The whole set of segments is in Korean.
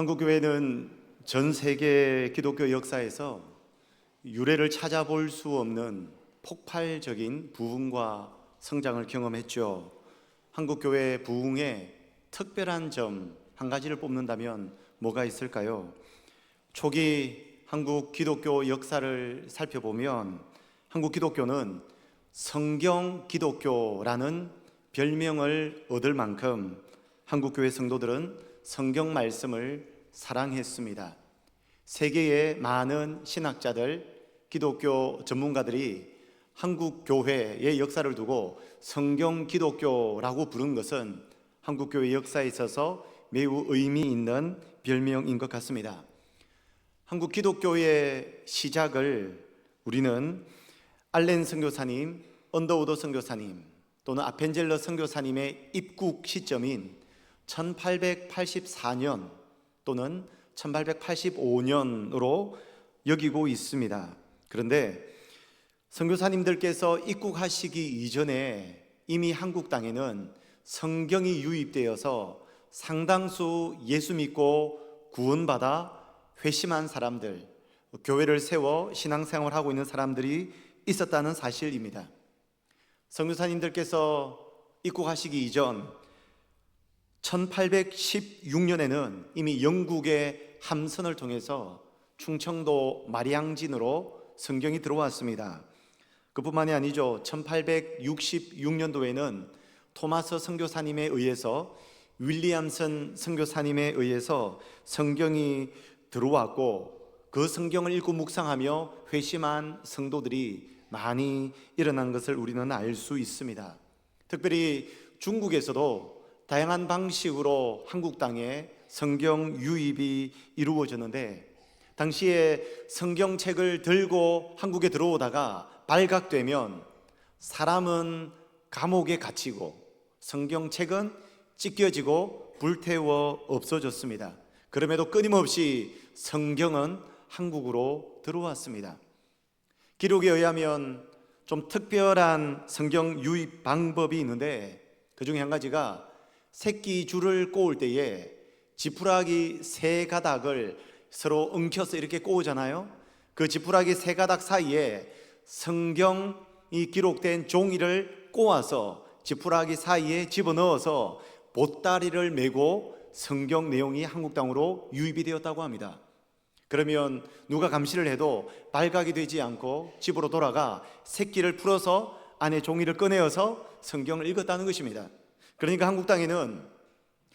한국교회는 전 세계 기독교 역사에서 유례를 찾아볼 수 없는 폭발적인 부흥과 성장을 경험했죠. 한국교회 부흥의 특별한 점 한 가지를 뽑는다면 뭐가 있을까요? 초기 한국 기독교 역사를 살펴보면 한국 기독교는 성경 기독교라는 별명을 얻을 만큼 한국교회 성도들은 성경 말씀을 사랑했습니다. 세계의 많은 신학자들, 기독교 전문가들이 한국 교회의 역사를 두고 성경 기독교라고 부른 것은 한국 교회 역사에 있어서 매우 의미 있는 별명인 것 같습니다. 한국 기독교의 시작을 우리는 알렌 선교사님, 언더우드 선교사님 또는 아펜젤러 선교사님의 입국 시점인 1884년 또는 1885년으로 여기고 있습니다. 그런데 선교사님들께서 입국하시기 이전에 이미 한국 땅에는 성경이 유입되어서 상당수 예수 믿고 구원받아 회심한 사람들, 교회를 세워 신앙생활하고 있는 사람들이 있었다는 사실입니다. 선교사님들께서 입국하시기 이전 1816년에는 이미 영국의 함선을 통해서 충청도 마량진으로 성경이 들어왔습니다. 그뿐만이 아니죠. 1866년도에는 토마스 선교사님에 의해서 윌리엄슨 선교사님에 의해서 성경이 들어왔고 그 성경을 읽고 묵상하며 회심한 성도들이 많이 일어난 것을 우리는 알 수 있습니다. 특별히 중국에서도 다양한 방식으로 한국 땅에 성경 유입이 이루어졌는데 당시에 성경책을 들고 한국에 들어오다가 발각되면 사람은 감옥에 갇히고 성경책은 찢겨지고 불태워 없어졌습니다. 그럼에도 끊임없이 성경은 한국으로 들어왔습니다. 기록에 의하면 좀 특별한 성경 유입 방법이 있는데 그 중에 한 가지가 새끼 줄을 꼬을 때에 지푸라기 세 가닥을 서로 엉켜서 이렇게 꼬우잖아요. 그 지푸라기 세 가닥 사이에 성경이 기록된 종이를 꼬아서 지푸라기 사이에 집어넣어서 보따리를 메고 성경 내용이 한국 땅으로 유입이 되었다고 합니다. 그러면 누가 감시를 해도 발각이 되지 않고 집으로 돌아가 새끼를 풀어서 안에 종이를 꺼내어서 성경을 읽었다는 것입니다. 그러니까 한국 땅에는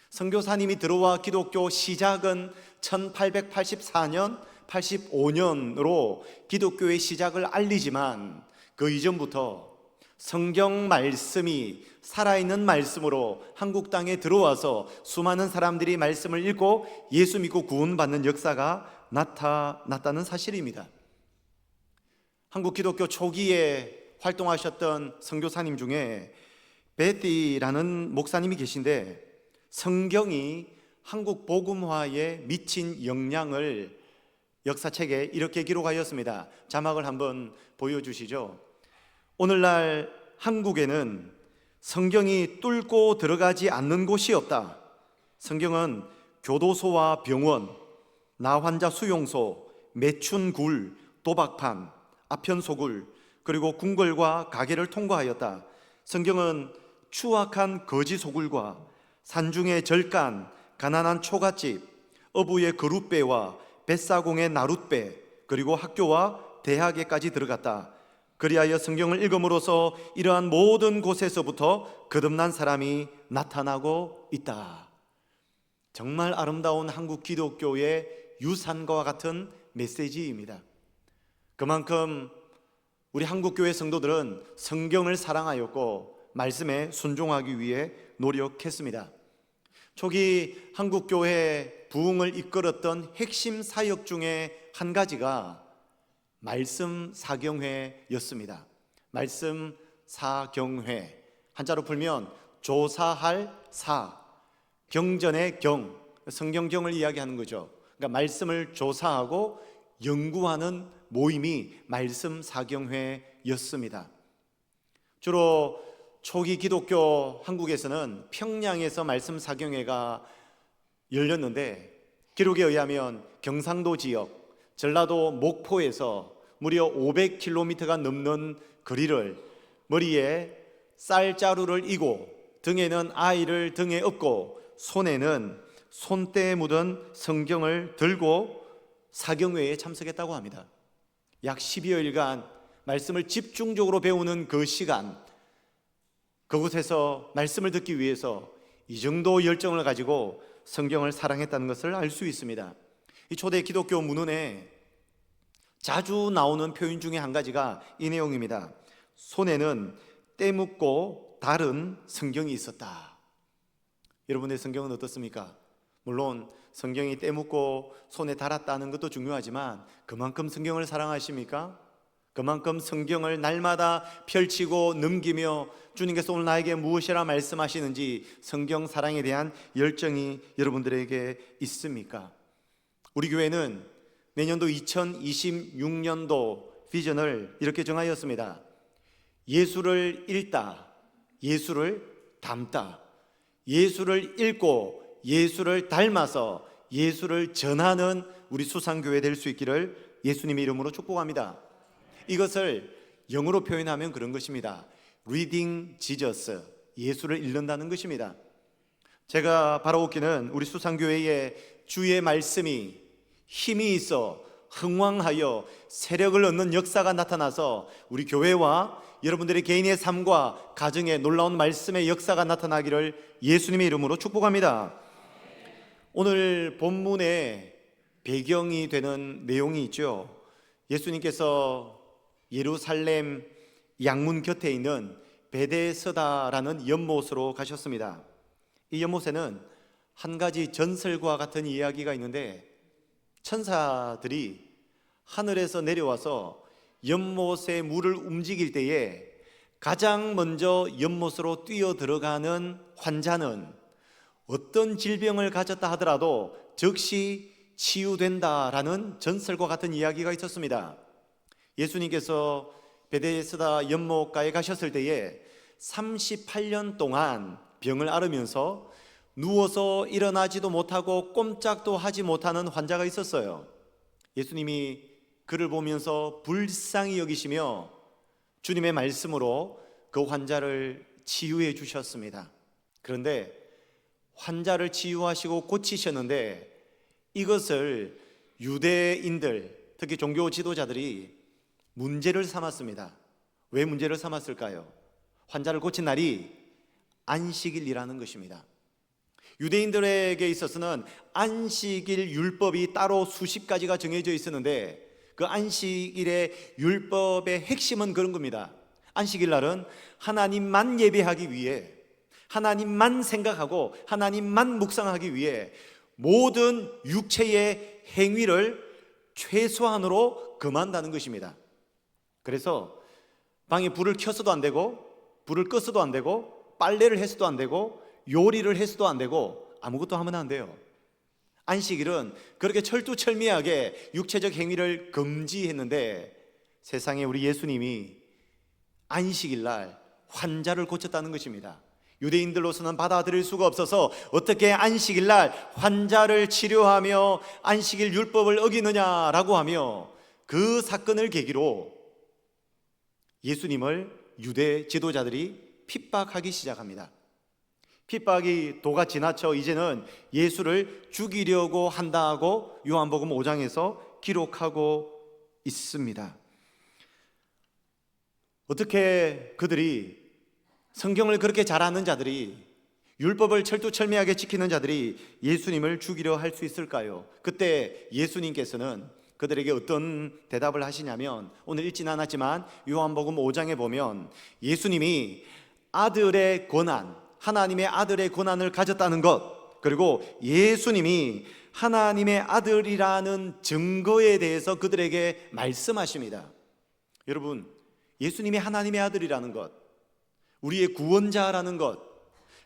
선교사님이 들어와 기독교 시작은 1884년, 85년으로 기독교의 시작을 알리지만 그 이전부터 성경 말씀이 살아있는 말씀으로 한국 땅에 들어와서 수많은 사람들이 말씀을 읽고 예수 믿고 구원받는 역사가 나타났다는 사실입니다. 한국 기독교 초기에 활동하셨던 선교사님 중에 베티라는 목사님이 계신데 성경이 한국 복음화에 미친 영향을 역사책에 이렇게 기록하였습니다. 자막을 한번 보여주시죠. 오늘날 한국에는 성경이 뚫고 들어가지 않는 곳이 없다. 성경은 교도소와 병원, 나환자 수용소, 매춘굴, 도박판, 아편소굴, 그리고 궁궐과 가게를 통과하였다. 성경은 추악한 거지 소굴과 산중의 절간, 가난한 초가집, 어부의 거룻배와 뱃사공의 나룻배, 그리고 학교와 대학에까지 들어갔다. 그리하여 성경을 읽음으로써 이러한 모든 곳에서부터 거듭난 사람이 나타나고 있다. 정말 아름다운 한국 기독교의 유산과 같은 메시지입니다. 그만큼 우리 한국교회 성도들은 성경을 사랑하였고 말씀에 순종하기 위해 노력했습니다. 초기 한국교회 부흥을 이끌었던 핵심 사역 중에 한 가지가 말씀 사경회였습니다. 말씀 사경회, 한자로 풀면 조사할 사, 경전의 경, 성경경을 이야기하는 거죠. 그러니까 말씀을 조사하고 연구하는 모임이 말씀 사경회였습니다. 주로 초기 기독교 한국에서는 평양에서 말씀 사경회가 열렸는데 기록에 의하면 경상도 지역, 전라도 목포에서 무려 500km가 넘는 거리를 머리에 쌀자루를 이고 등에는 아이를 등에 업고 손에는 손때에 묻은 성경을 들고 사경회에 참석했다고 합니다. 약 12여일간 말씀을 집중적으로 배우는 그 시간, 그곳에서 말씀을 듣기 위해서 이 정도 열정을 가지고 성경을 사랑했다는 것을 알 수 있습니다. 이 초대 기독교 문헌에 자주 나오는 표현 중에 한 가지가 이 내용입니다. 손에는 때 묻고 다른 성경이 있었다. 여러분의 성경은 어떻습니까? 물론 성경이 때 묻고 손에 달았다는 것도 중요하지만 그만큼 성경을 사랑하십니까? 그만큼 성경을 날마다 펼치고 넘기며 주님께서 오늘 나에게 무엇이라 말씀하시는지 성경 사랑에 대한 열정이 여러분들에게 있습니까? 우리 교회는 내년도 2026년도 비전을 이렇게 정하였습니다. 예수를 읽다, 예수를 닮다, 예수를 읽고 예수를 닮아서 예수를 전하는 우리 수상교회 될 수 있기를 예수님의 이름으로 축복합니다. 이것을 영어로 표현하면 그런 것입니다. Reading Jesus, 예수를 읽는다는 것입니다. 제가 바라옵기는 우리 수상교회에 주의 말씀이 힘이 있어 흥왕하여 세력을 얻는 역사가 나타나서 우리 교회와 여러분들의 개인의 삶과 가정에 놀라운 말씀의 역사가 나타나기를 예수님의 이름으로 축복합니다. 오늘 본문의 배경이 되는 내용이 있죠. 예수님께서 예루살렘 양문 곁에 있는 베데스다라는 연못으로 가셨습니다. 이 연못에는 한 가지 전설과 같은 이야기가 있는데 천사들이 하늘에서 내려와서 연못의 물을 움직일 때에 가장 먼저 연못으로 뛰어 들어가는 환자는 어떤 질병을 가졌다 하더라도 즉시 치유된다라는 전설과 같은 이야기가 있었습니다. 예수님께서 베데스다 연못가에 가셨을 때에 38년 동안 병을 앓으면서 누워서 일어나지도 못하고 꼼짝도 하지 못하는 환자가 있었어요. 예수님이 그를 보면서 불쌍히 여기시며 주님의 말씀으로 그 환자를 치유해 주셨습니다. 그런데 환자를 치유하시고 고치셨는데 이것을 유대인들, 특히 종교 지도자들이 문제를 삼았습니다. 왜 문제를 삼았을까요? 환자를 고친 날이 안식일이라는 것입니다. 유대인들에게 있어서는 안식일 율법이 따로 수십 가지가 정해져 있었는데 그 안식일의 율법의 핵심은 그런 겁니다. 안식일 날은 하나님만 예배하기 위해, 하나님만 생각하고 하나님만 묵상하기 위해 모든 육체의 행위를 최소한으로 금한다는 것입니다. 그래서 방에 불을 켜서도 안 되고 불을 껐어도 안 되고 빨래를 해서도 안 되고 요리를 해서도 안 되고 아무것도 하면 안 돼요. 안식일은 그렇게 철두철미하게 육체적 행위를 금지했는데 세상에 우리 예수님이 안식일 날 환자를 고쳤다는 것입니다. 유대인들로서는 받아들일 수가 없어서 어떻게 안식일 날 환자를 치료하며 안식일 율법을 어기느냐라고 하며 그 사건을 계기로 예수님을 유대 지도자들이 핍박하기 시작합니다. 핍박이 도가 지나쳐 이제는 예수를 죽이려고 한다고 요한복음 5장에서 기록하고 있습니다. 어떻게 그들이, 성경을 그렇게 잘 아는 자들이, 율법을 철두철미하게 지키는 자들이 예수님을 죽이려 할 수 있을까요? 그때 예수님께서는 그들에게 어떤 대답을 하시냐면, 오늘 읽지는 않았지만 요한복음 5장에 보면 예수님이 아들의 권한, 하나님의 아들의 권한을 가졌다는 것, 그리고 예수님이 하나님의 아들이라는 증거에 대해서 그들에게 말씀하십니다. 여러분, 예수님이 하나님의 아들이라는 것, 우리의 구원자라는 것,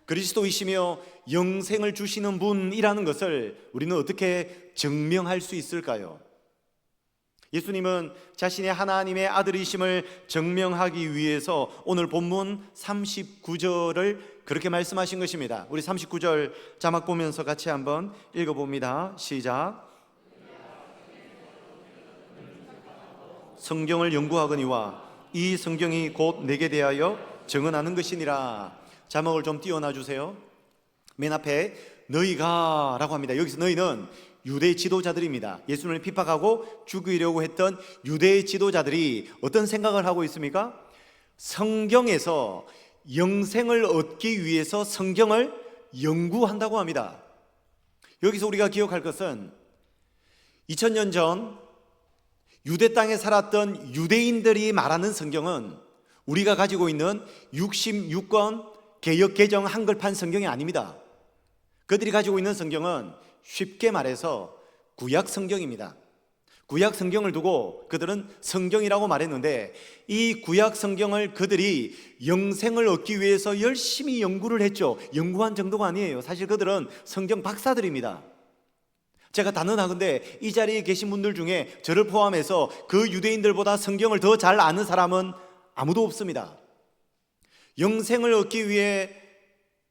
그리스도이시며 영생을 주시는 분이라는 것을 우리는 어떻게 증명할 수 있을까요? 예수님은 자신의 하나님의 아들이심을 증명하기 위해서 오늘 본문 39절을 그렇게 말씀하신 것입니다. 우리 39절 자막 보면서 같이 한번 읽어봅니다. 시작. 성경을 연구하거니와 이 성경이 곧 내게 대하여 증언하는 것이니라. 자막을 좀 띄워놔 주세요. 맨 앞에 너희가 라고 합니다. 여기서 너희는 유대 지도자들입니다. 예수님을 핍박하고 죽이려고 했던 유대 지도자들이 어떤 생각을 하고 있습니까? 성경에서 영생을 얻기 위해서 성경을 연구한다고 합니다. 여기서 우리가 기억할 것은 2000년 전 유대 땅에 살았던 유대인들이 말하는 성경은 우리가 가지고 있는 66권 개역 개정 한글판 성경이 아닙니다. 그들이 가지고 있는 성경은 쉽게 말해서 구약 성경입니다. 구약 성경을 두고 그들은 성경이라고 말했는데, 이 구약 성경을 그들이 영생을 얻기 위해서 열심히 연구를 했죠. 연구한 정도가 아니에요. 사실 그들은 성경 박사들입니다. 제가 단언하건대 이 자리에 계신 분들 중에 저를 포함해서 그 유대인들보다 성경을 더 잘 아는 사람은 아무도 없습니다. 영생을 얻기 위해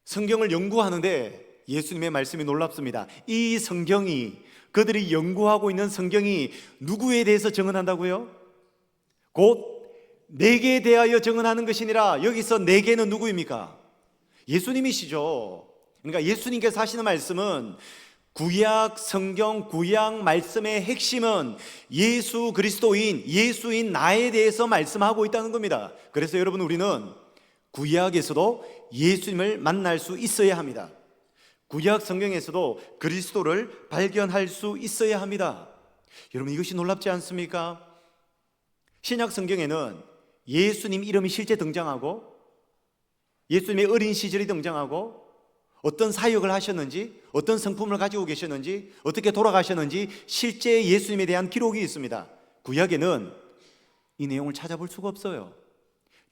성경을 연구하는데 예수님의 말씀이 놀랍습니다. 이 성경이, 그들이 연구하고 있는 성경이 누구에 대해서 증언한다고요? 곧 내게 대하여 증언하는 것이니라. 여기서 내게는 누구입니까? 예수님이시죠. 그러니까 예수님께서 하시는 말씀은, 구약 성경, 구약 말씀의 핵심은 예수 그리스도인, 예수인 나에 대해서 말씀하고 있다는 겁니다. 그래서 여러분, 우리는 구약에서도 예수님을 만날 수 있어야 합니다. 구약 성경에서도 그리스도를 발견할 수 있어야 합니다. 여러분, 이것이 놀랍지 않습니까? 신약 성경에는 예수님 이름이 실제 등장하고, 예수님의 어린 시절이 등장하고, 어떤 사역을 하셨는지, 어떤 성품을 가지고 계셨는지, 어떻게 돌아가셨는지 실제 예수님에 대한 기록이 있습니다. 구약에는 이 내용을 찾아볼 수가 없어요.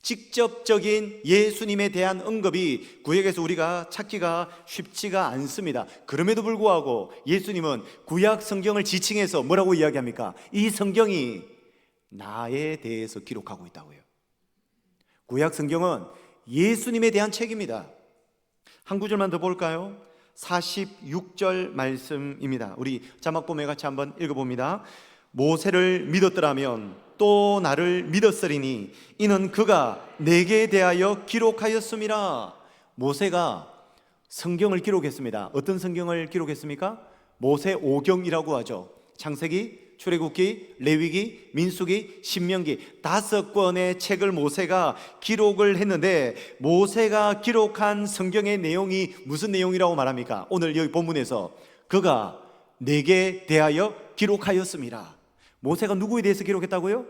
직접적인 예수님에 대한 언급이 구약에서 우리가 찾기가 쉽지가 않습니다. 그럼에도 불구하고 예수님은 구약 성경을 지칭해서 뭐라고 이야기합니까? 이 성경이 나에 대해서 기록하고 있다고요. 구약 성경은 예수님에 대한 책입니다. 한 구절만 더 볼까요? 46절 말씀입니다. 우리 자막 보며 같이 한번 읽어봅니다. 모세를 믿었더라면 또 나를 믿었으리니 이는 그가 내게 대하여 기록하였음이라. 모세가 성경을 기록했습니다. 어떤 성경을 기록했습니까? 모세오경이라고 하죠. 창세기, 출애굽기, 레위기, 민수기, 신명기 5권의 책을 모세가 기록을 했는데, 모세가 기록한 성경의 내용이 무슨 내용이라고 말합니까? 오늘 여기 본문에서 그가 내게 대하여 기록하였음이라. 모세가 누구에 대해서 기록했다고요?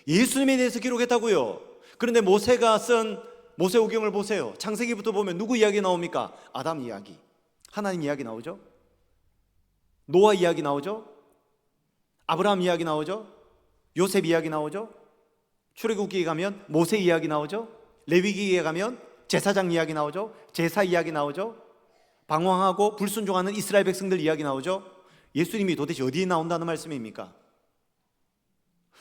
예수님에 대해서 기록했다고요. 그런데 모세가 쓴 모세오경을 보세요. 창세기부터 보면 누구 이야기 나옵니까? 아담 이야기, 하나님 이야기 나오죠. 노아 이야기 나오죠. 아브라함 이야기 나오죠. 요셉 이야기 나오죠. 출애굽기에 가면 모세 이야기 나오죠. 레위기에 가면 제사장 이야기 나오죠. 제사 이야기 나오죠. 방황하고 불순종하는 이스라엘 백성들 이야기 나오죠. 예수님이 도대체 어디에 나온다는 말씀입니까?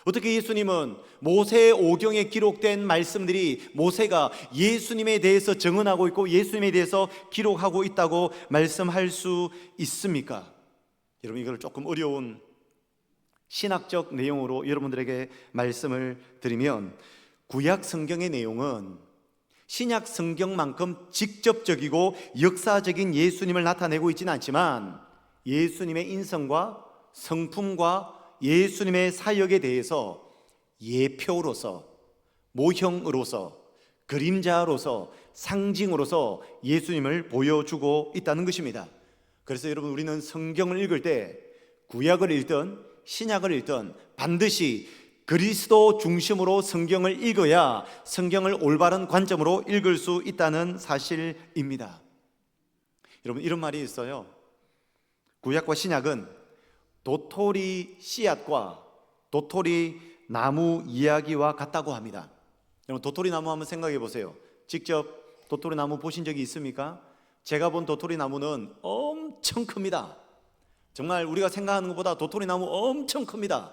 어떻게 예수님은 모세오경에 기록된 말씀들이 모세가 예수님에 대해서 증언하고 있고 예수님에 대해서 기록하고 있다고 말씀할 수 있습니까? 여러분, 이걸 조금 어려운 신학적 내용으로 여러분들에게 말씀을 드리면, 구약 성경의 내용은 신약 성경만큼 직접적이고 역사적인 예수님을 나타내고 있지는 않지만, 예수님의 인성과 성품과 예수님의 사역에 대해서 예표로서, 모형으로서, 그림자로서, 상징으로서 예수님을 보여주고 있다는 것입니다. 그래서 여러분, 우리는 성경을 읽을 때 구약을 읽든 신약을 읽든 반드시 그리스도 중심으로 성경을 읽어야 성경을 올바른 관점으로 읽을 수 있다는 사실입니다. 여러분, 이런 말이 있어요. 구약과 신약은 도토리 씨앗과 도토리 나무 이야기와 같다고 합니다. 여러분, 도토리 나무 한번 생각해 보세요. 직접 도토리 나무 보신 적이 있습니까? 제가 본 도토리 나무는 엄청 큽니다. 정말 우리가 생각하는 것보다 도토리 나무 엄청 큽니다.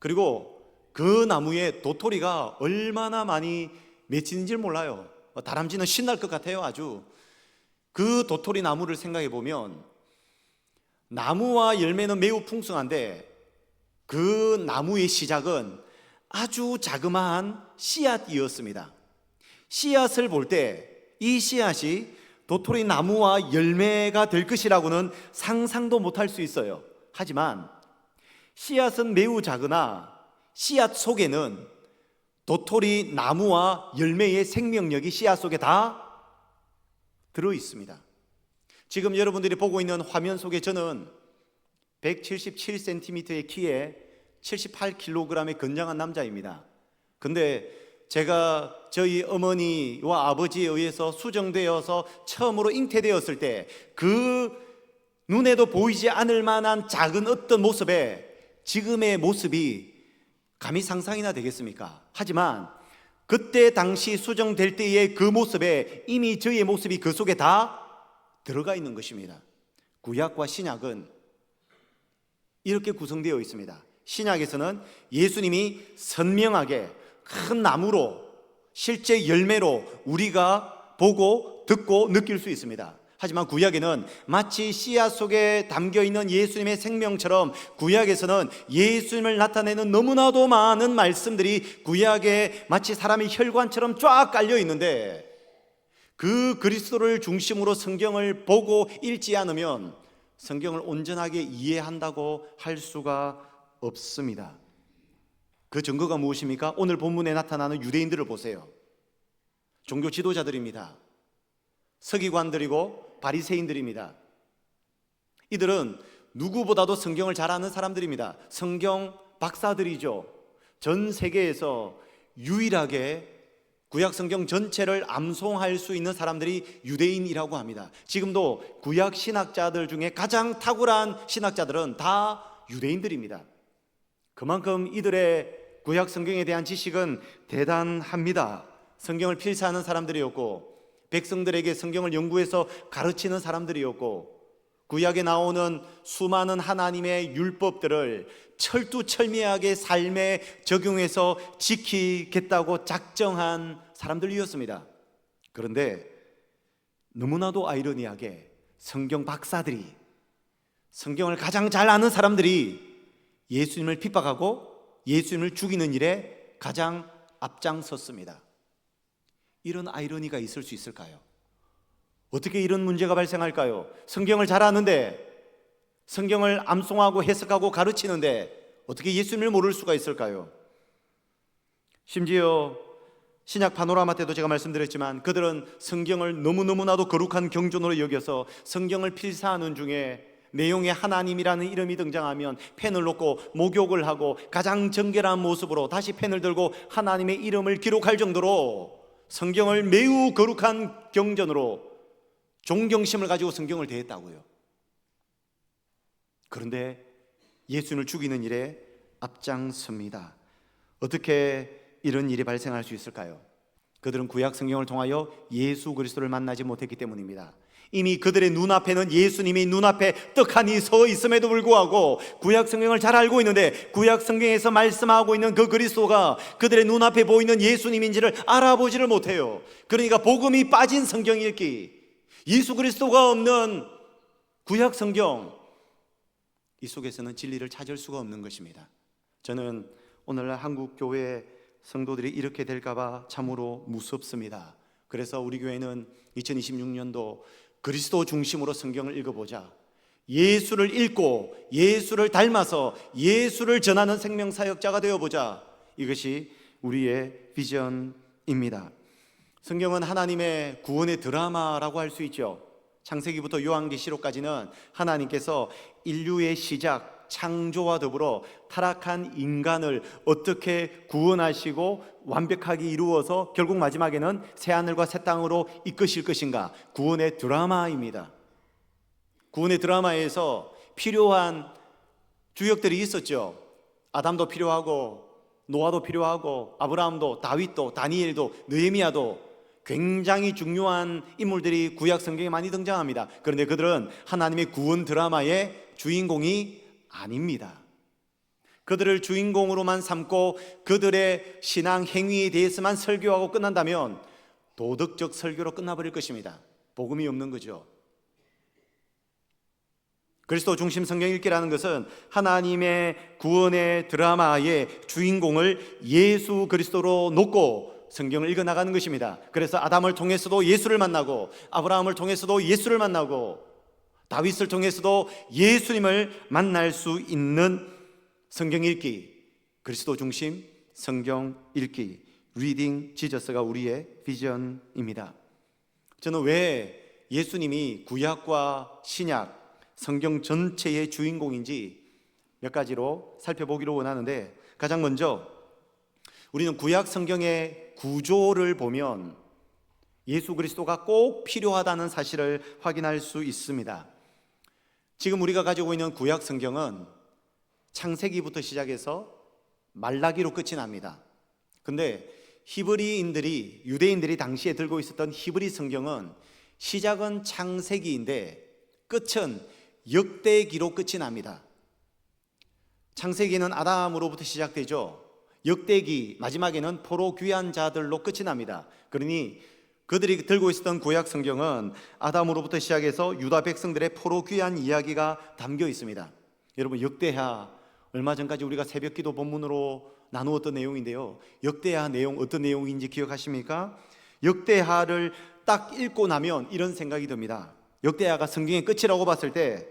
그리고 그 나무에 도토리가 얼마나 많이 맺히는지 몰라요. 다람쥐는 신날 것 같아요. 아주 그 도토리 나무를 생각해 보면 나무와 열매는 매우 풍성한데 그 나무의 시작은 아주 자그마한 씨앗이었습니다. 씨앗을 볼 때 이 씨앗이 도토리 나무와 열매가 될 것이라고는 상상도 못할 수 있어요. 하지만 씨앗은 매우 작으나 씨앗 속에는 도토리 나무와 열매의 생명력이 씨앗 속에 다 들어 있습니다. 지금 여러분들이 보고 있는 화면 속에 저는 177cm의 키에 78kg의 건장한 남자입니다. 근데 제가 저희 어머니와 아버지에 의해서 수정되어서 처음으로 잉태되었을 때 그 눈에도 보이지 않을 만한 작은 어떤 모습에 지금의 모습이 감히 상상이나 되겠습니까? 하지만 그때 당시 수정될 때의 그 모습에 이미 저희의 모습이 그 속에 다 들어가 있는 것입니다. 구약과 신약은 이렇게 구성되어 있습니다. 신약에서는 예수님이 선명하게 큰 나무로 실제 열매로 우리가 보고 듣고 느낄 수 있습니다. 하지만 구약에는 마치 씨앗 속에 담겨있는 예수님의 생명처럼 구약에서는 예수님을 나타내는 너무나도 많은 말씀들이 구약에 마치 사람의 혈관처럼 쫙 깔려 있는데 그 그리스도를 중심으로 성경을 보고 읽지 않으면 성경을 온전하게 이해한다고 할 수가 없습니다. 그 증거가 무엇입니까? 오늘 본문에 나타나는 유대인들을 보세요. 종교 지도자들입니다. 서기관들이고 바리새인들입니다. 이들은 누구보다도 성경을 잘 아는 사람들입니다. 성경 박사들이죠. 전 세계에서 유일하게 구약 성경 전체를 암송할 수 있는 사람들이 유대인이라고 합니다. 지금도 구약 신학자들 중에 가장 탁월한 신학자들은 다 유대인들입니다. 그만큼 이들의 구약 성경에 대한 지식은 대단합니다. 성경을 필사하는 사람들이었고 백성들에게 성경을 연구해서 가르치는 사람들이었고 구약에 나오는 수많은 하나님의 율법들을 철두철미하게 삶에 적용해서 지키겠다고 작정한 사람들이었습니다. 그런데 너무나도 아이러니하게 성경 박사들이, 성경을 가장 잘 아는 사람들이 예수님을 핍박하고 예수님을 죽이는 일에 가장 앞장섰습니다. 이런 아이러니가 있을 수 있을까요? 어떻게 이런 문제가 발생할까요? 성경을 잘 아는데, 성경을 암송하고 해석하고 가르치는데 어떻게 예수님을 모를 수가 있을까요? 심지어 신약 파노라마 때도 제가 말씀드렸지만 그들은 성경을 너무너무나도 거룩한 경전으로 여겨서 성경을 필사하는 중에 내용에 하나님이라는 이름이 등장하면 펜을 놓고 목욕을 하고 가장 정결한 모습으로 다시 펜을 들고 하나님의 이름을 기록할 정도로 성경을 매우 거룩한 경전으로 존경심을 가지고 성경을 대했다고요. 그런데 예수님을 죽이는 일에 앞장섭니다. 어떻게 이런 일이 발생할 수 있을까요? 그들은 구약 성경을 통하여 예수 그리스도를 만나지 못했기 때문입니다. 이미 그들의 눈앞에는 예수님이 눈앞에 떡하니 서 있음에도 불구하고 구약 성경을 잘 알고 있는데 구약 성경에서 말씀하고 있는 그 그리스도가 그들의 눈앞에 보이는 예수님인지를 알아보지를 못해요. 그러니까 복음이 빠진 성경 읽기, 예수 그리스도가 없는 구약 성경, 이 속에서는 진리를 찾을 수가 없는 것입니다. 저는 오늘날 한국 교회 성도들이 이렇게 될까봐 참으로 무섭습니다. 그래서 우리 교회는 2026년도 그리스도 중심으로 성경을 읽어보자, 예수를 읽고 예수를 닮아서 예수를 전하는 생명사역자가 되어보자, 이것이 우리의 비전입니다. 성경은 하나님의 구원의 드라마라고 할 수 있죠. 창세기부터 요한계시록까지는 하나님께서 인류의 시작, 창조와 더불어 타락한 인간을 어떻게 구원하시고 완벽하게 이루어서 결국 마지막에는 새하늘과 새 땅으로 이끄실 것인가, 구원의 드라마입니다. 구원의 드라마에서 필요한 주역들이 있었죠. 아담도 필요하고 노아도 필요하고 아브라함도, 다윗도, 다니엘도, 느헤미야도 굉장히 중요한 인물들이 구약 성경에 많이 등장합니다. 그런데 그들은 하나님의 구원 드라마의 주인공이 아닙니다. 그들을 주인공으로만 삼고 그들의 신앙 행위에 대해서만 설교하고 끝난다면 도덕적 설교로 끝나버릴 것입니다. 복음이 없는 거죠. 그리스도 중심 성경 읽기라는 것은 하나님의 구원의 드라마의 주인공을 예수 그리스도로 놓고 성경을 읽어나가는 것입니다. 그래서 아담을 통해서도 예수를 만나고, 아브라함을 통해서도 예수를 만나고, 다윗을 통해서도 예수님을 만날 수 있는 성경 읽기, 그리스도 중심 성경 읽기, 리딩 지저스가 우리의 비전입니다. 저는 왜 예수님이 구약과 신약 성경 전체의 주인공인지 몇 가지로 살펴보기로 원하는데, 가장 먼저 우리는 구약 성경의 구조를 보면 예수 그리스도가 꼭 필요하다는 사실을 확인할 수 있습니다. 지금 우리가 가지고 있는 구약 성경은 창세기부터 시작해서 말라기로 끝이 납니다. 근데 히브리인들이, 유대인들이 당시에 들고 있었던 히브리 성경은 시작은 창세기인데 끝은 역대기로 끝이 납니다. 창세기는 아담으로부터 시작되죠. 역대기 마지막에는 포로 귀한 자들로 끝이 납니다. 그러니 그들이 들고 있었던 구약 성경은 아담으로부터 시작해서 유다 백성들의 포로 귀한 이야기가 담겨 있습니다. 여러분, 역대하 얼마 전까지 우리가 새벽기도 본문으로 나누었던 내용인데요, 역대하 내용 어떤 내용인지 기억하십니까? 역대하를 딱 읽고 나면 이런 생각이 듭니다. 역대하가 성경의 끝이라고 봤을 때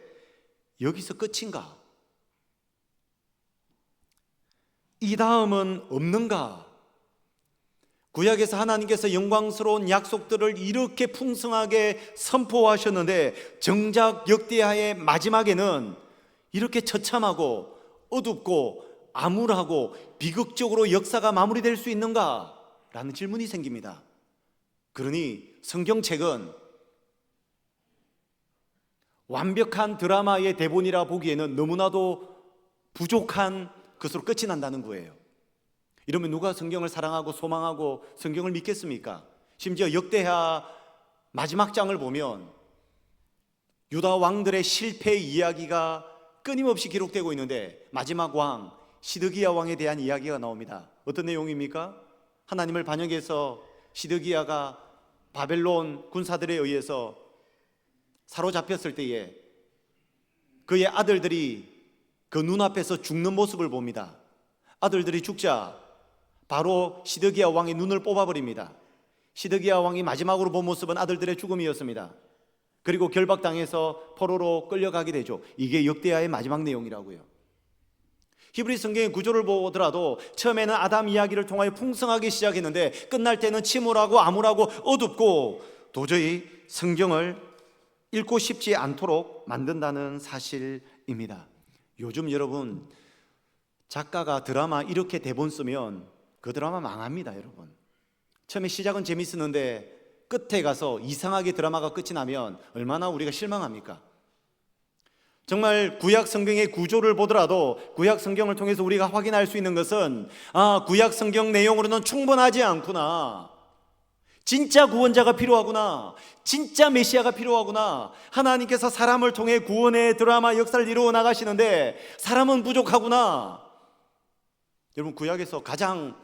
여기서 끝인가? 이 다음은 없는가? 구약에서 하나님께서 영광스러운 약속들을 이렇게 풍성하게 선포하셨는데 정작 역대하의 마지막에는 이렇게 처참하고 어둡고 암울하고 비극적으로 역사가 마무리될 수 있는가? 라는 질문이 생깁니다. 그러니 성경책은 완벽한 드라마의 대본이라 보기에는 너무나도 부족한 것으로 끝이 난다는 거예요. 이러면 누가 성경을 사랑하고 소망하고 성경을 믿겠습니까? 심지어 역대하 마지막 장을 보면 유다 왕들의 실패 이야기가 끊임없이 기록되고 있는데 마지막 왕 시드기야 왕에 대한 이야기가 나옵니다. 어떤 내용입니까? 하나님을 반역해서 시드기야가 바벨론 군사들에 의해서 사로잡혔을 때에 그의 아들들이 그 눈앞에서 죽는 모습을 봅니다. 아들들이 죽자 바로 시드기야 왕의 눈을 뽑아버립니다. 시드기야 왕이 마지막으로 본 모습은 아들들의 죽음이었습니다. 그리고 결박당해서 포로로 끌려가게 되죠. 이게 역대하의 마지막 내용이라고요. 히브리 성경의 구조를 보더라도 처음에는 아담 이야기를 통하여 풍성하게 시작했는데 끝날 때는 침울하고 암울하고 어둡고 도저히 성경을 읽고 싶지 않도록 만든다는 사실입니다. 요즘 여러분, 작가가 드라마 이렇게 대본 쓰면 그 드라마 망합니다. 여러분, 처음에 시작은 재밌었는데 끝에 가서 이상하게 드라마가 끝이 나면 얼마나 우리가 실망합니까? 정말 구약 성경의 구조를 보더라도 구약 성경을 통해서 우리가 확인할 수 있는 것은 구약 성경 내용으로는 충분하지 않구나, 진짜 구원자가 필요하구나, 진짜 메시아가 필요하구나, 하나님께서 사람을 통해 구원의 드라마 역사를 이루어 나가시는데 사람은 부족하구나. 여러분, 구약에서 가장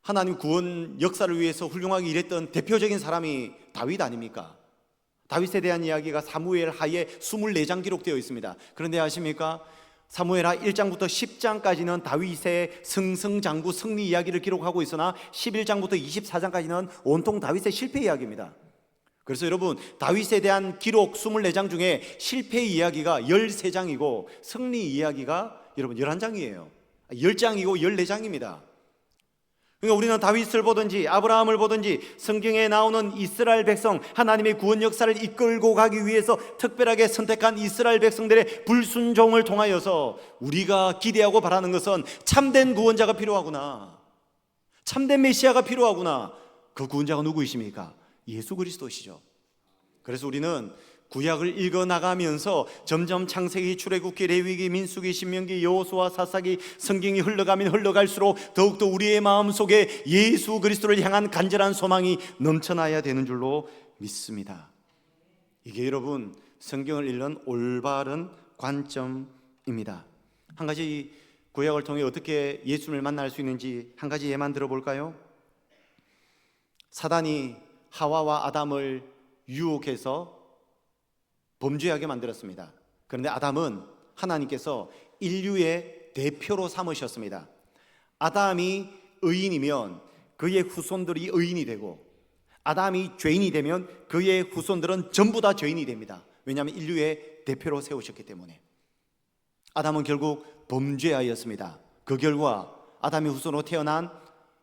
하나님 구원 역사를 위해서 훌륭하게 일했던 대표적인 사람이 다윗 아닙니까? 다윗에 대한 이야기가 사무엘 하에 24장 기록되어 있습니다. 그런데 아십니까? 사무엘하 1장부터 10장까지는 다윗의 승승장구 승리 이야기를 기록하고 있으나 11장부터 24장까지는 온통 다윗의 실패 이야기입니다. 그래서 여러분, 다윗에 대한 기록 24장 중에 실패 이야기가 13장이고 승리 이야기가 여러분 11장이에요. 10장이고 14장입니다. 그러니까 우리는 다윗을 보든지 아브라함을 보든지 성경에 나오는 이스라엘 백성, 하나님의 구원 역사를 이끌고 가기 위해서 특별하게 선택한 이스라엘 백성들의 불순종을 통하여서 우리가 기대하고 바라는 것은 참된 구원자가 필요하구나, 참된 메시아가 필요하구나. 그 구원자가 누구이십니까? 예수 그리스도시죠. 그래서 우리는 구약을 읽어나가면서 점점 창세기, 출애굽기, 레위기, 민수기, 신명기, 여호수아, 사사기 성경이 흘러가면 흘러갈수록 더욱더 우리의 마음속에 예수 그리스도를 향한 간절한 소망이 넘쳐나야 되는 줄로 믿습니다. 이게 여러분 성경을 읽는 올바른 관점입니다. 한 가지 구약을 통해 어떻게 예수님을 만날 수 있는지 한 가지 예만 들어볼까요? 사단이 하와와 아담을 유혹해서 범죄하게 만들었습니다. 그런데 아담은 하나님께서 인류의 대표로 삼으셨습니다. 아담이 의인이면 그의 후손들이 의인이 되고, 아담이 죄인이 되면 그의 후손들은 전부 다 죄인이 됩니다. 왜냐하면 인류의 대표로 세우셨기 때문에. 아담은 결국 범죄하였습니다. 그 결과 아담의 후손으로 태어난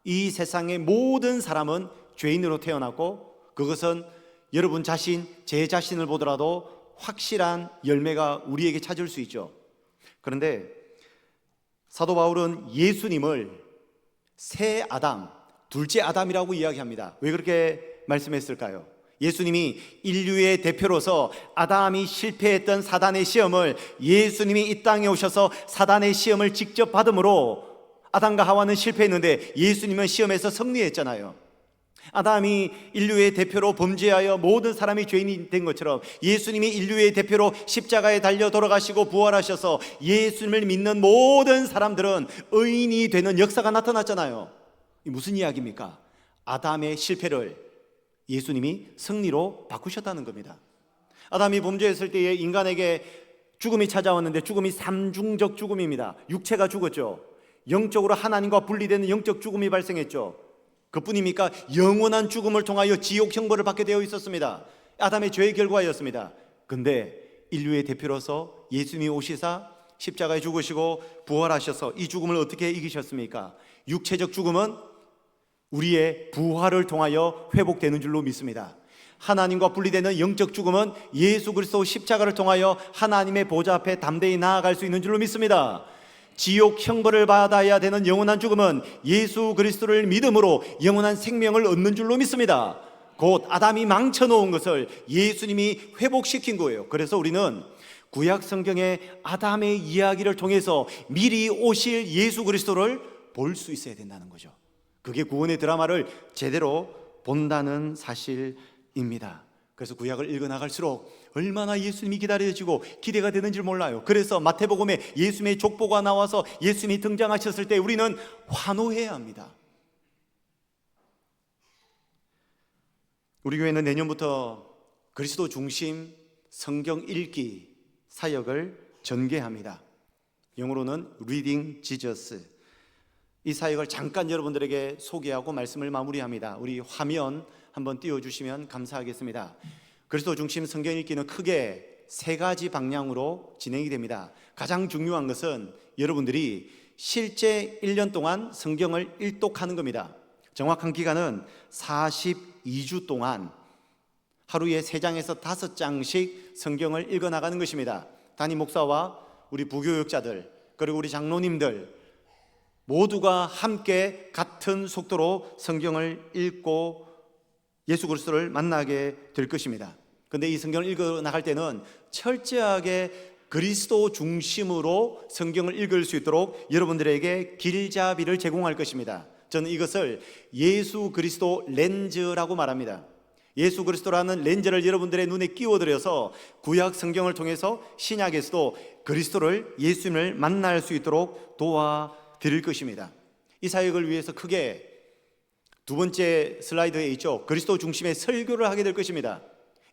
이 세상의 모든 사람은 죄인으로 태어났고, 그것은 여러분 자신, 제 자신을 보더라도 확실한 열매가 우리에게 찾을 수 있죠. 그런데 사도 바울은 예수님을 새 아담, 둘째 아담이라고 이야기합니다. 왜 그렇게 말씀했을까요? 예수님이 인류의 대표로서 아담이 실패했던 사단의 시험을 예수님이 이 땅에 오셔서 사단의 시험을 직접 받음으로 아담과 하와는 실패했는데 예수님은 시험에서 승리했잖아요. 아담이 인류의 대표로 범죄하여 모든 사람이 죄인이 된 것처럼 예수님이 인류의 대표로 십자가에 달려 돌아가시고 부활하셔서 예수님을 믿는 모든 사람들은 의인이 되는 역사가 나타났잖아요. 이 무슨 이야기입니까? 아담의 실패를 예수님이 승리로 바꾸셨다는 겁니다. 아담이 범죄했을 때에 인간에게 죽음이 찾아왔는데 죽음이 삼중적 죽음입니다. 육체가 죽었죠. 영적으로 하나님과 분리되는 영적 죽음이 발생했죠. 그뿐입니까? 영원한 죽음을 통하여 지옥 형벌을 받게 되어 있었습니다. 아담의 죄의 결과였습니다. 근데 인류의 대표로서 예수님이 오시사 십자가에 죽으시고 부활하셔서 이 죽음을 어떻게 이기셨습니까? 육체적 죽음은 우리의 부활을 통하여 회복되는 줄로 믿습니다. 하나님과 분리되는 영적 죽음은 예수 그리스도 십자가를 통하여 하나님의 보좌 앞에 담대히 나아갈 수 있는 줄로 믿습니다. 지옥 형벌을 받아야 되는 영원한 죽음은 예수 그리스도를 믿음으로 영원한 생명을 얻는 줄로 믿습니다. 곧 아담이 망쳐놓은 것을 예수님이 회복시킨 거예요. 그래서 우리는 구약 성경의 아담의 이야기를 통해서 미리 오실 예수 그리스도를 볼 수 있어야 된다는 거죠. 그게 구원의 드라마를 제대로 본다는 사실입니다. 그래서 구약을 읽어나갈수록 얼마나 예수님이 기다려지고 기대가 되는지 몰라요. 그래서 마태복음에 예수님의 족보가 나와서 예수님이 등장하셨을 때 우리는 환호해야 합니다. 우리 교회는 내년부터 그리스도 중심 성경 읽기 사역을 전개합니다. 영어로는 Reading Jesus. 이 사역을 잠깐 여러분들에게 소개하고 말씀을 마무리합니다. 우리 화면 한번 띄워주시면 감사하겠습니다. 그리스도 중심 성경 읽기는 크게 세 가지 방향으로 진행이 됩니다. 가장 중요한 것은 여러분들이 실제 1년 동안 성경을 일독하는 겁니다. 정확한 기간은 42주 동안 하루에 3장에서 5장씩 성경을 읽어나가는 것입니다. 담임 목사와 우리 부교육자들 그리고 우리 장로님들 모두가 함께 같은 속도로 성경을 읽고 예수 그리스도를 만나게 될 것입니다. 그런데 이 성경을 읽어 나갈 때는 철저하게 그리스도 중심으로 성경을 읽을 수 있도록 여러분들에게 길잡이를 제공할 것입니다. 저는 이것을 예수 그리스도 렌즈라고 말합니다. 예수 그리스도라는 렌즈를 여러분들의 눈에 끼워드려서 구약 성경을 통해서 신약에서도 그리스도를 예수님을 만날 수 있도록 도와드릴 것입니다. 이 사역을 위해서 크게 두 번째 슬라이드에 있죠. 그리스도 중심의 설교를 하게 될 것입니다.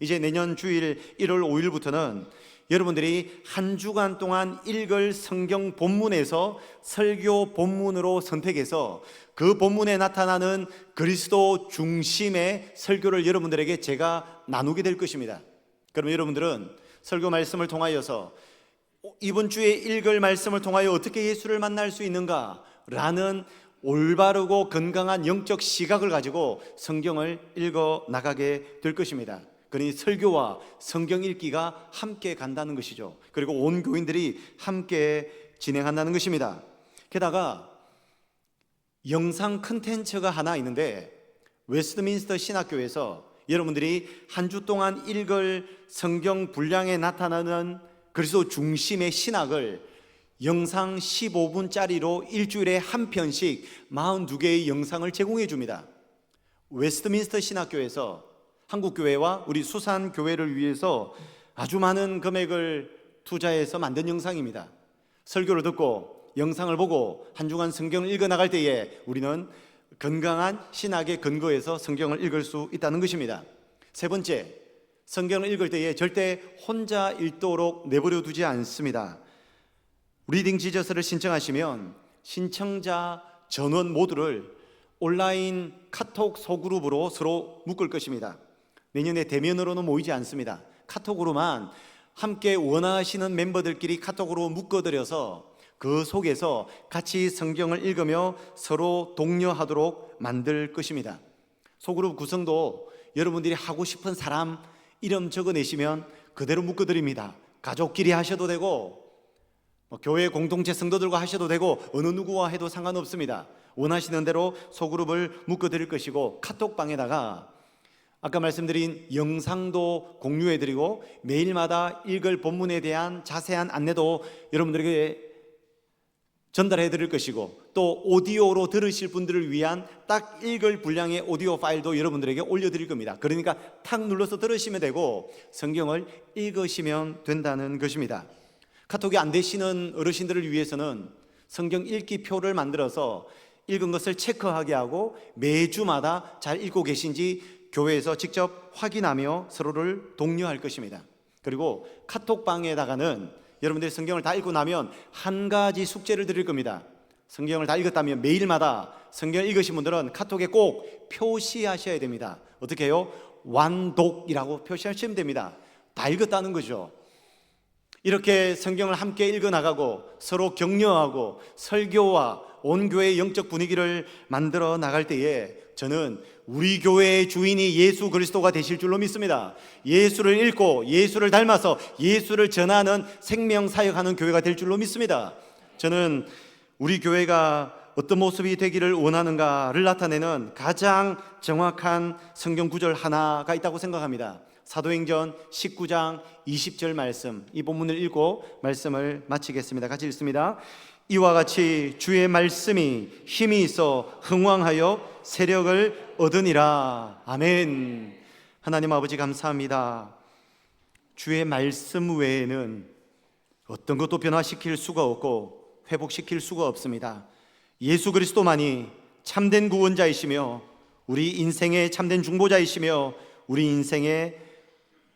이제 내년 주일 1월 5일부터는 여러분들이 한 주간 동안 읽을 성경 본문에서 설교 본문으로 선택해서 그 본문에 나타나는 그리스도 중심의 설교를 여러분들에게 제가 나누게 될 것입니다. 그럼 여러분들은 설교 말씀을 통하여서 이번 주에 읽을 말씀을 통하여 어떻게 예수를 만날 수 있는가라는 올바르고 건강한 영적 시각을 가지고 성경을 읽어 나가게 될 것입니다. 그러니 설교와 성경 읽기가 함께 간다는 것이죠. 그리고 온 교인들이 함께 진행한다는 것입니다. 게다가 영상 컨텐츠가 하나 있는데 웨스트민스터 신학교에서 여러분들이 한 주 동안 읽을 성경 분량에 나타나는 그리스도 중심의 신학을 영상 15분짜리로 일주일에 한 편씩 42개의 영상을 제공해 줍니다. 웨스트민스터 신학교에서 한국교회와 우리 수산교회를 위해서 아주 많은 금액을 투자해서 만든 영상입니다. 설교를 듣고 영상을 보고 한 주간 성경을 읽어 나갈 때에 우리는 건강한 신학의 근거에서 성경을 읽을 수 있다는 것입니다. 세 번째, 성경을 읽을 때에 절대 혼자 읽도록 내버려 두지 않습니다. 리딩 지저스를 신청하시면 신청자 전원 모두를 온라인 카톡 소그룹으로 서로 묶을 것입니다. 내년에 대면으로는 모이지 않습니다. 카톡으로만 함께 원하시는 멤버들끼리 카톡으로 묶어드려서 그 속에서 같이 성경을 읽으며 서로 독려하도록 만들 것입니다. 소그룹 구성도 여러분들이 하고 싶은 사람 이름 적어내시면 그대로 묶어드립니다. 가족끼리 하셔도 되고 교회 공동체 성도들과 하셔도 되고 어느 누구와 해도 상관없습니다. 원하시는 대로 소그룹을 묶어드릴 것이고, 카톡방에다가 아까 말씀드린 영상도 공유해드리고 매일마다 읽을 본문에 대한 자세한 안내도 여러분들에게 전달해 드릴 것이고, 또 오디오로 들으실 분들을 위한 딱 읽을 분량의 오디오 파일도 여러분들에게 올려드릴 겁니다. 그러니까 탁 눌러서 들으시면 되고 성경을 읽으시면 된다는 것입니다. 카톡이 안 되시는 어르신들을 위해서는 성경 읽기 표를 만들어서 읽은 것을 체크하게 하고 매주마다 잘 읽고 계신지 교회에서 직접 확인하며 서로를 독려할 것입니다. 그리고 카톡방에다가는 여러분들이 성경을 다 읽고 나면 한 가지 숙제를 드릴 겁니다. 성경을 다 읽었다면 매일마다 성경을 읽으신 분들은 카톡에 꼭 표시하셔야 됩니다. 어떻게 해요? 완독이라고 표시하시면 됩니다. 다 읽었다는 거죠. 이렇게 성경을 함께 읽어나가고 서로 격려하고 설교와 온 교회의 영적 분위기를 만들어 나갈 때에 저는 우리 교회의 주인이 예수 그리스도가 되실 줄로 믿습니다. 예수를 읽고 예수를 닮아서 예수를 전하는 생명 사역하는 교회가 될 줄로 믿습니다. 저는 우리 교회가 어떤 모습이 되기를 원하는가를 나타내는 가장 정확한 성경 구절 하나가 있다고 생각합니다. 사도행전 19장 20절 말씀, 이 본문을 읽고 말씀을 마치겠습니다. 같이 읽습니다. 이와 같이 주의 말씀이 힘이 있어 흥왕하여 세력을 얻으니라. 아멘. 하나님 아버지 감사합니다. 주의 말씀 외에는 어떤 것도 변화시킬 수가 없고 회복시킬 수가 없습니다. 예수 그리스도만이 참된 구원자이시며 우리 인생의 참된 중보자이시며 우리 인생의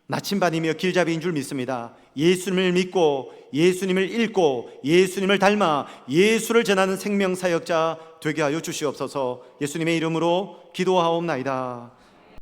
나침반이며 길잡이인 줄 믿습니다. 예수님을 믿고 예수님을 읽고 예수님을 닮아 예수를 전하는 생명사역자 되게 하여 주시옵소서. 예수님의 이름으로 기도하옵나이다.